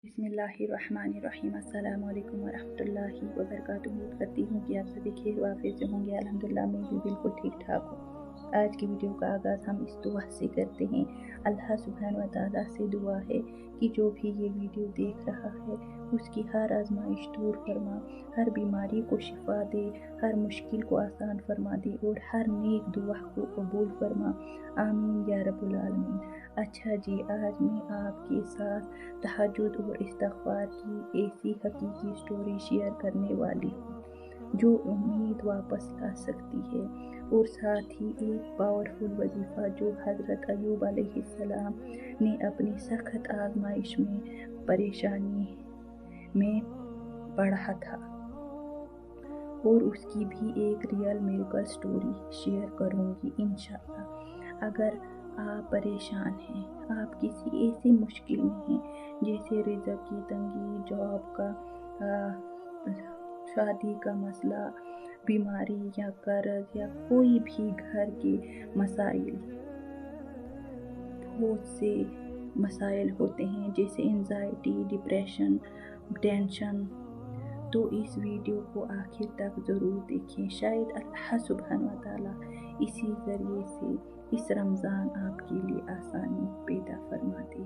बिस्मिल्लाहिर्रहमानिर्रहीम। अस्सलाम वालेकुम वरहमतुल्लाहि वबरकातुहू। उम्मीद करती हूँ कि आप सभी खैर वाफियत से होंगे। अल्हम्दुलिल्लाह मैं भी बिल्कुल ठीक ठाक हूँ। आज की वीडियो का आगाज़ हम इस दुआ से करते हैं। अल्लाह सुब्हान व तआला से दुआ है कि जो भी ये वीडियो देख रहा है उसकी हर आजमाइश दूर फरमा, हर बीमारी को शिफा दे, हर मुश्किल को आसान फरमा दे और हर नेक दुआ को कबूल फरमा। आमीन या रब्बुल आलमीन। अच्छा जी, आज मैं आपके साथ तहज्जुद और इस्तिग़फ़ार की ऐसी हकीकी स्टोरी शेयर करने वाली हूँ जो उम्मीद वापस ला सकती है, और साथ ही एक पावरफुल वजीफ़ा जो हज़रत अय्यूब अलैहिस्सलाम ने अपनी सख्त आज़माइश में, परेशानी में पढ़ा था, और उसकी भी एक रियल मिरेकल स्टोरी शेयर करूँगी इंशाअल्लाह। अगर आप परेशान हैं, आप किसी ऐसी मुश्किल में हैं जैसे रिज़्क़ की तंगी, जॉब का, शादी का मसला, बीमारी या कर्ज या कोई भी घर के मसाइल, बहुत से मसाइल होते हैं जैसे एंजाइटी, डिप्रेशन, टेंशन, तो इस वीडियो को आखिर तक ज़रूर देखें। शायद अल्लाह सुब्हान व तआला इसी ज़रिए से इस रमज़ान आपके लिए आसानी पैदा फरमा दे।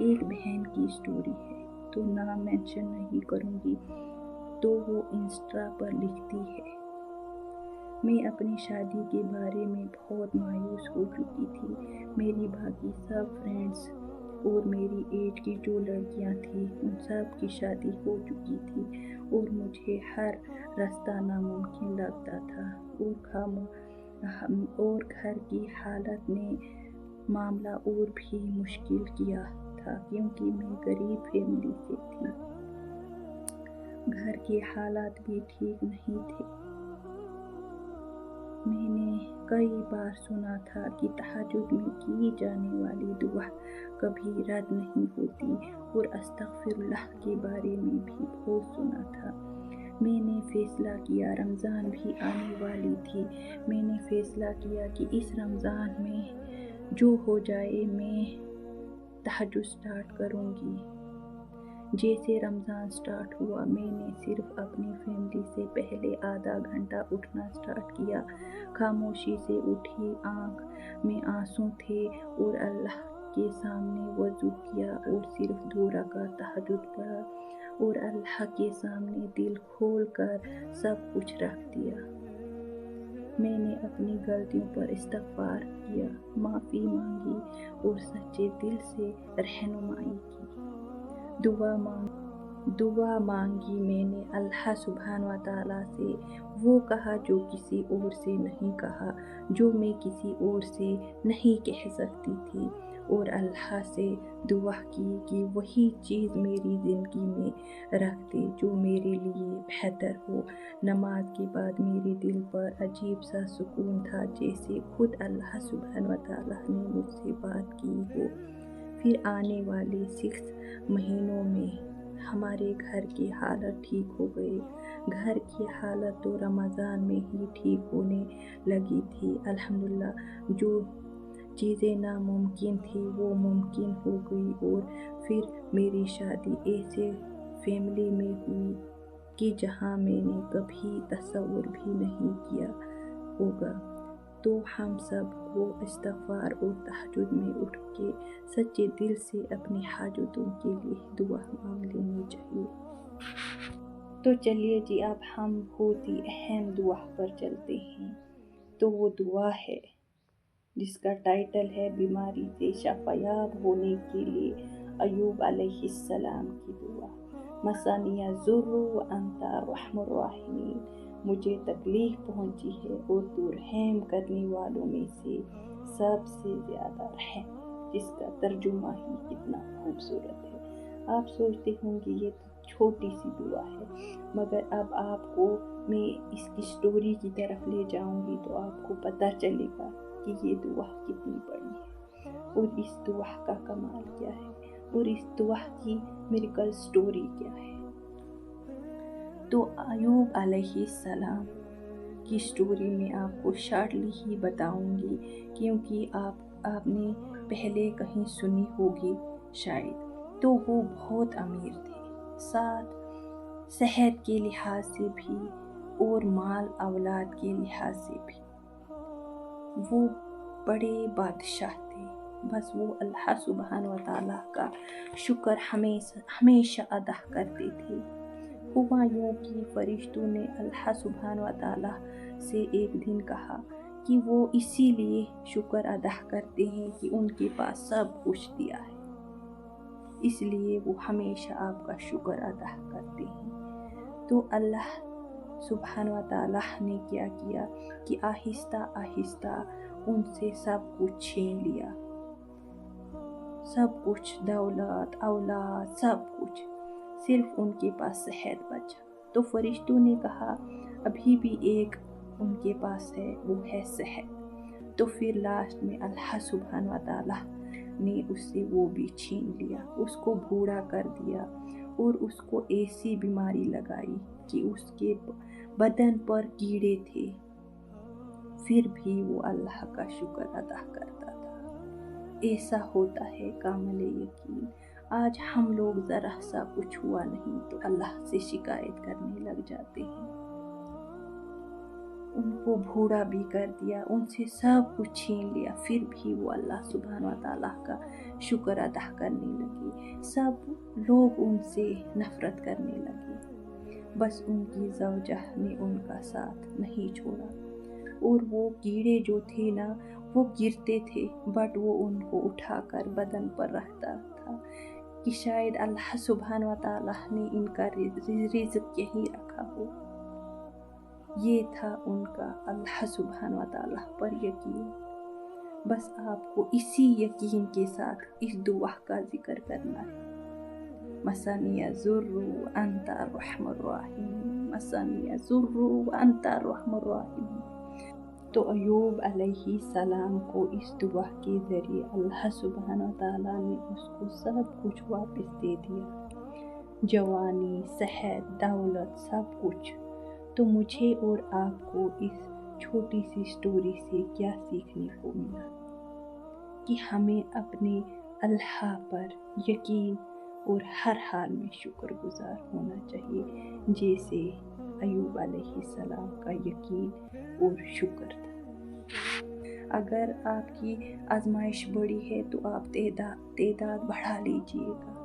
एक बहन की स्टोरी है, तो नाम मेंशन नहीं करूँगी, तो वो इंस्टा पर लिखती है, मैं अपनी शादी के बारे में बहुत मायूस हो चुकी थी। मेरी बाकी सब फ्रेंड्स और मेरी एज की जो लड़कियां थी उन सब की शादी हो चुकी थी, और मुझे हर रास्ता नामुमकिन लगता था, और घर की हालत ने मामला और भी मुश्किल किया था क्योंकि मैं गरीब फैमिली से थी। घर के हालात भी ठीक नहीं थे। मैंने कई बार सुना था कि तहज्जुद में की जाने वाली दुआ कभी रद्द नहीं होती, और अस्तगफिरुल्लाह के बारे में भी बहुत सुना था। मैंने फ़ैसला किया, रमज़ान भी आने वाली थी, मैंने फ़ैसला किया कि इस रमज़ान में जो हो जाए मैं तहज्जुद स्टार्ट करूँगी। जैसे रमज़ान स्टार्ट हुआ, मैंने सिर्फ अपनी फैमिली से पहले आधा घंटा उठना स्टार्ट किया। खामोशी से उठी, आँख में आंसू थे, और अल्लाह के सामने वज़ू किया और सिर्फ 2 रकात तहज्जुद पढ़ा, और अल्लाह के सामने दिल खोल कर सब कुछ रख दिया। मैंने अपनी गलतियों पर इस्तिग़फ़ार किया, माफ़ी मांगी और सच्चे दिल से रहनुमाई की। दुआ मांगी मैंने अल्लाह सुब्हान व तआला से, वो कहा जो किसी और से नहीं कहा, जो मैं किसी और से नहीं कह सकती थी, और अल्लाह से दुआ की कि वही चीज़ मेरी ज़िंदगी में रख दे जो मेरे लिए बेहतर हो। नमाज के बाद मेरे दिल पर अजीब सा सुकून था, जैसे खुद अल्लाह सुब्हान व तआला ने मुझसे बात की हो। फिर आने वाले 6 महीनों में हमारे घर की हालत ठीक हो गई। घर की हालत तो रमज़ान में ही ठीक होने लगी थी। अल्हम्दुलिल्लाह, जो चीज़ें नामुमकिन थी वो मुमकिन हो गई, और फिर मेरी शादी ऐसे फैमिली में हुई कि जहाँ मैंने कभी तसव्वुर भी नहीं किया होगा। तो हम सब को इस्तिग़फ़ार और तहज्जुद में उठ के सच्चे दिल से अपनी हाजतों के लिए दुआ मांग लेनी चाहिए। तो चलिए जी, अब हम बहुत ही अहम दुआ पर चलते हैं। तो वो दुआ है जिसका टाइटल है बीमारी से शफ़ायाब होने के लिए अय्यूब अलैहिस्सलाम की दुआ। मसानिया ज़ुर्रु व अंता अर्हमुर राहिमीन। मुझे तकलीफ़ पहुँची है और तू रहम करने वालों में से सबसे ज़्यादा रहम, जिसका तर्जुमा ही कितना खूबसूरत है। आप सोचते होंगे ये तो छोटी सी दुआ है, मगर अब आपको मैं इसकी स्टोरी की तरफ ले जाऊंगी तो आपको पता चलेगा कि ये दुआ कितनी बड़ी है, और इस दुआ का कमाल क्या है, और इस दुआ की मिरेकल स्टोरी क्या है। तो अय्यूब अलैहिस्सलाम की स्टोरी में आपको शॉर्टली ही बताऊंगी, क्योंकि आपने पहले कहीं सुनी होगी शायद। तो वो बहुत अमीर थे, साथ सेहत के लिहाज से भी और माल औलाद के लिहाज से भी वो बड़े बादशाह थे। बस वो अल्लाह सुब्हान व तआला का शुक्र हमेशा अदा करते थे। हुआ यूँ कि फरिश्तों ने अल्लाह सुब्हान व तआला से एक दिन कहा कि वो इसीलिए शुक्र अदा करते हैं कि उनके पास सब कुछ दिया है, इसलिए वो हमेशा आपका शुक्र अदा करते हैं। तो अल्लाह सुब्हान व तआला ने क्या किया कि आहिस्ता आहिस्ता उनसे सब कुछ छीन लिया, सब कुछ, दौलत औलाद सब कुछ, सिर्फ उनके पास सेहत बचा। तो फरिश्तों ने कहा अभी भी एक उनके पास है, वो है सेहत। तो फिर लास्ट में अल्लाह सुब्हान व तआला ने उससे वो भी छीन लिया, उसको बूढ़ा कर दिया और उसको ऐसी बीमारी लगाई कि उसके बदन पर कीड़े थे, फिर भी वो अल्लाह का शुक्र अदा करता था। ऐसा होता है कामिल यकीन। आज हम लोग ज़रा सा कुछ हुआ नहीं तो अल्लाह से शिकायत करने लग जाते हैं। उनको बूढ़ा भी कर दिया, उनसे सब कुछ छीन लिया, फिर भी वो अल्लाह सुब्हान व तआला का शुक्र अदा करने लगे। सब लोग उनसे नफ़रत करने लगे, बस उनकी ज़ौजा ने उनका साथ नहीं छोड़ा। और वो कीड़े जो थे ना, वो गिरते थे बट वो उनको उठाकर बदन पर रखता था कि शायद अल्लाह सुब्हान व तआला ने इनका रिज़्क़ यहीं रखा हो। ये था उनका अल्लाह सुब्हान व तआला पर यकीन। बस आपको इसी यकीन के साथ इस दुआ का जिक्र करना है, मसनिया ज़ुर्रु व अंता अर्हमुर राहिमीन, मसनिया ज़ुर्रु व अंता अर्हमुर राहिमीन। तो अय्यूब अलैहि सलाम को इस दुआ के ज़रिए अल्लाह सुब्हान व तआला ने उसको सब कुछ वापस दे दिया, जवानी, सेहत, दौलत, सब कुछ। तो मुझे और आपको इस छोटी सी स्टोरी से क्या सीखने को मिला कि हमें अपने अल्लाह पर यकीन और हर हाल में शुक्रगुजार होना चाहिए, जैसे अय्यूब अलैहिस्सलाम का यकीन और शुक्र था। अगर आपकी आजमाइश बड़ी है तो आप तादाद बढ़ा लीजिएगा।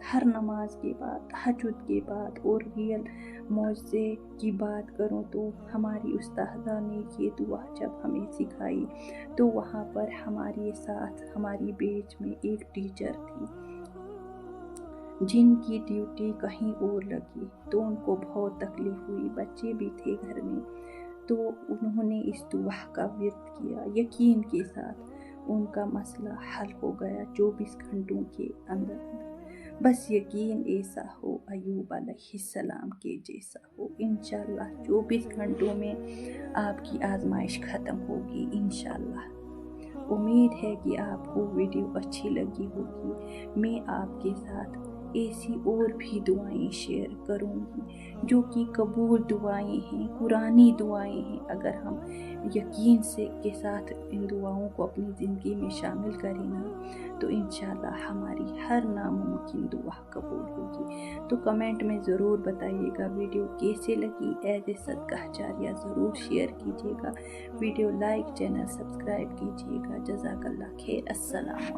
हर नमाज के बाद, तहज्जुद के बाद, और रियल मौज़े की बात करूँ तो हमारी उस्तादा ने ये दुआ जब हमें सिखाई तो वहाँ पर हमारे साथ हमारी बैच में एक टीचर थी जिनकी ड्यूटी कहीं और लगी, तो उनको बहुत तकलीफ़ हुई, बच्चे भी थे घर में। तो उन्होंने इस दुआ का विर्द किया, यकीन के साथ उनका मसला हल हो गया 24 घंटों के अंदर। बस यकीन ऐसा हो अय्यूब अलैहिस्सलाम के जैसा हो। इंशाल्लाह 24 घंटों में आपकी आजमाइश ख़त्म होगी इंशाल्लाह। उम्मीद है कि आपको वीडियो अच्छी लगी होगी। मैं आपके साथ ऐसी और भी दुआएं शेयर करूंगी जो कि कबूल दुआएं हैं, कुरानी दुआएं हैं। अगर हम यकीन से के साथ इन दुआओं को अपनी ज़िंदगी में शामिल करें ना तो इंशाल्लाह हमारी हर नामुमकिन दुआ कबूल होगी। तो कमेंट में ज़रूर बताइएगा वीडियो कैसे लगी। एज ए सदका जारिया ज़रूर शेयर कीजिएगा, वीडियो लाइक, चैनल सब्सक्राइब कीजिएगा। जज़ाकल्लाह खैर। अस्सलाम।